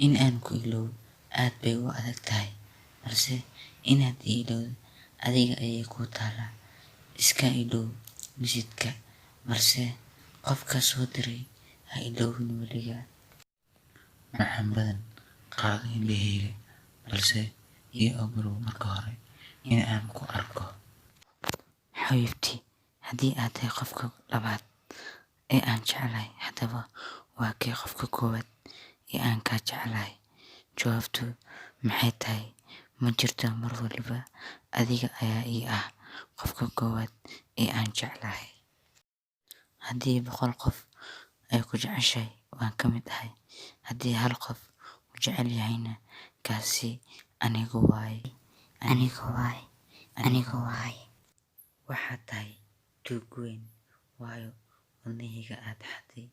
In aan ku iloobo aad bay u adag tahay, balse inaad i ilowdo adiga ayay kuu taalaa. Iska ilow message-ka, balse qofka soo diray ha iloobin weligaa. Macaan badan, qaado indhahayga, balse ii oggolow marka hore in aan ku arko. Xabiibtii, haddii aad tahay qofka labaad ee aan jeclahay, haddaba waa kee qofka koowaad ee aan ka jeclahay? Jawaabtu maxay tahay? Ma jirto, mar waliba adiga ayaa ii ah qofka koowaad ee aan jeclahay. Haddii 100 qof ay ku jeceshahay, waan ka mid ahay. Haddii hal qof ku jecel yahayna, kaasi aniga waaye. Waxaad tahay tuug weyn, waayo wadnahayga aad xaday.